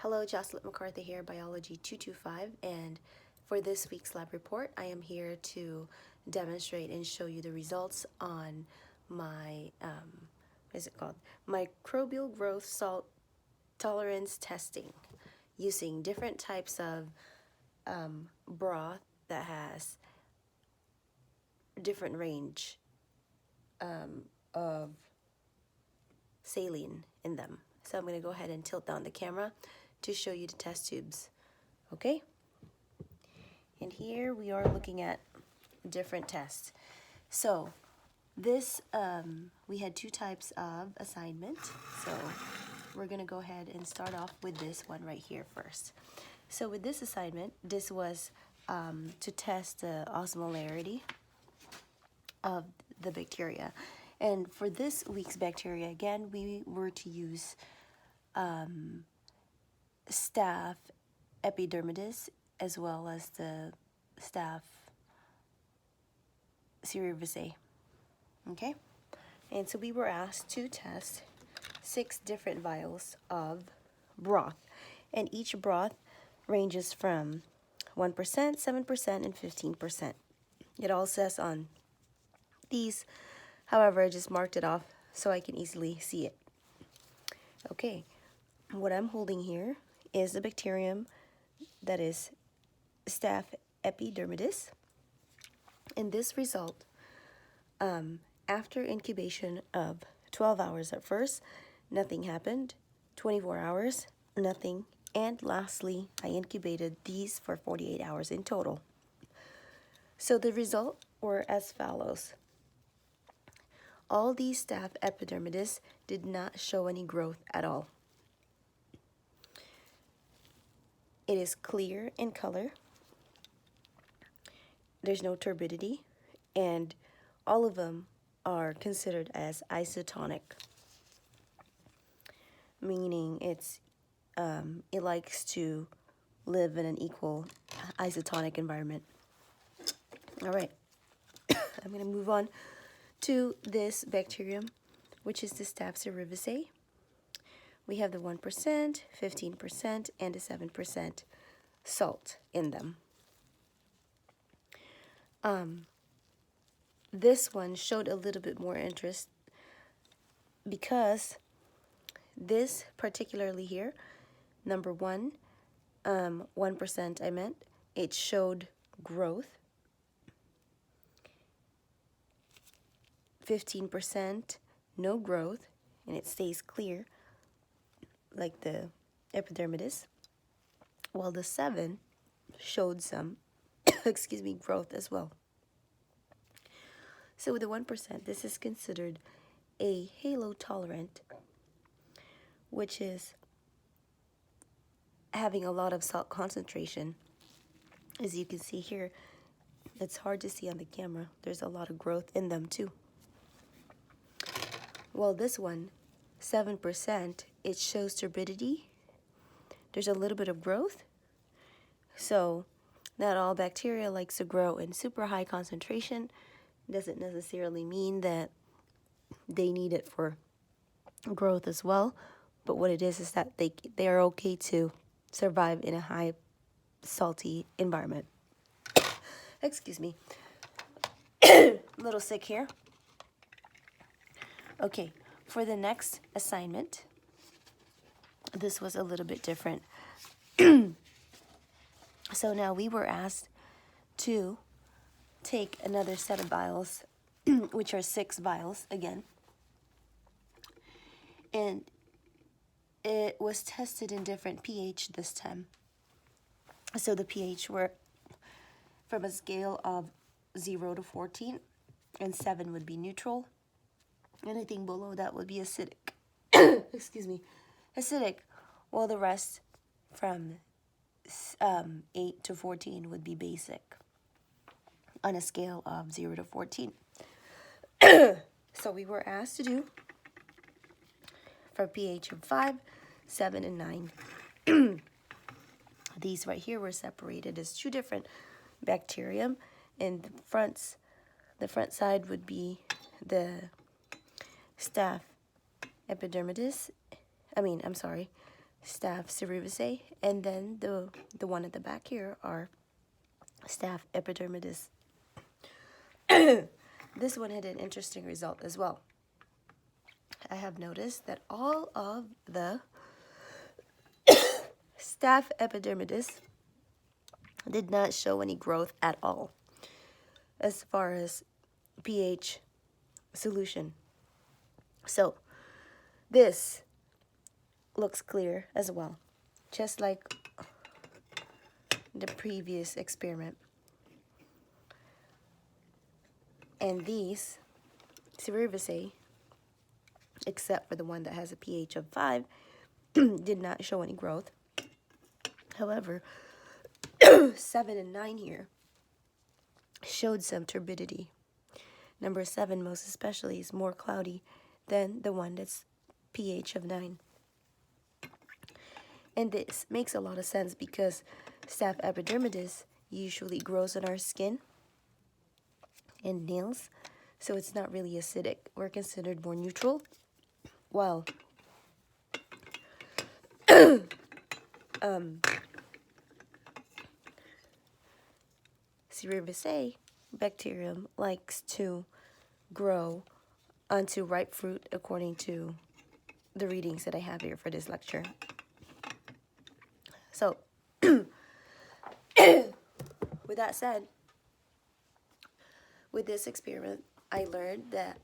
Hello, Jocelyn McCarthy here, Biology 225, and for this week's lab report, I am here to demonstrate and show you the results on my, what is it called? Microbial growth salt tolerance testing using different types of broth that has different range of saline in them. So I'm going to go ahead and tilt down the camera to show you the test tubes. Okay? And here we are looking at different tests. So this, we had two types of assignment. So we're going to go ahead and start off with this one right here first. So with this assignment, this was to test the osmolarity of the bacteria. And for this week's bacteria, again, we were to use Staph epidermidis as well as the Staph cerevisiae. Okay? And so we were asked to test 6 different vials of broth. And each broth ranges from 1%, 7%, and 15%. It all says on these. However, I just marked it off so I can easily see it. Okay, what I'm holding here is the bacterium that is Staph epidermidis. And this result, after incubation of 12 hours at first, nothing happened. 24 hours, nothing. And lastly, I incubated these for 48 hours in total. So the result were as follows. All these Staph epidermidis did not show any growth at all. It is clear in color. There's no turbidity, and all of them are considered as isotonic, meaning it likes to live in an equal isotonic environment. All right, I'm going to move on to this bacterium, which is the Staph cerevisiae. We have the 1%, 15%, and a 7% salt in them. This one showed a little bit more interest because this particularly here, number 1, 1% I meant, it showed growth. 15% no growth, and it stays clear like the epidermidis, while the 7 showed some excuse me, growth as well. So with the 1%, this is considered a halotolerant, which is having a lot of salt concentration. As you can see here, it's hard to see on the camera. There's a lot of growth in them too. Well, this one, 7%, it shows turbidity. There's a little bit of growth. So not all bacteria likes to grow in super high concentration. Doesn't necessarily mean that they need it for growth as well. But what it is that they are okay to survive in a high salty environment. Excuse me. A little sick here. Okay, for the next assignment, this was a little bit different. So now we were asked to take another set of vials, which are 6 vials again. And it was tested in different pH this time. So the pH were from a scale of 0 to 14, and 7 would be neutral. Anything below that would be acidic. Excuse me, acidic, while the rest from 8 to 14 would be basic on a scale of 0 to 14. So we were asked to do for pH of 5, 7, and 9. These right here were separated as 2 different bacterium, and the front side would be the Staph epidermidis. Staph cerevisiae, and then the one at the back here are Staph epidermidis. This one had an interesting result as well. I have noticed that all of the Staph epidermidis did not show any growth at all as far as pH solution. So this looks clear as well, just like the previous experiment. And these cerevisiae, except for the one that has a pH of 5, did not show any growth. However, 7 and 9 here showed some turbidity. Number 7, most especially, is more cloudy than the one that's pH of 9. And this makes a lot of sense because Staph epidermidis usually grows on our skin and nails, so it's not really acidic. We're considered more neutral, while Cerevisiae bacterium likes to grow onto ripe fruit according to the readings that I have here for this lecture. So, with that said, with this experiment, I learned that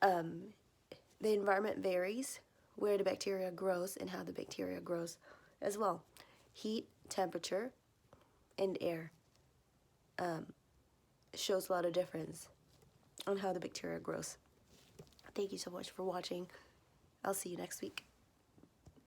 the environment varies where the bacteria grows and how the bacteria grows as well. Heat, temperature, and air shows a lot of difference on how the bacteria grows. Thank you so much for watching. I'll see you next week.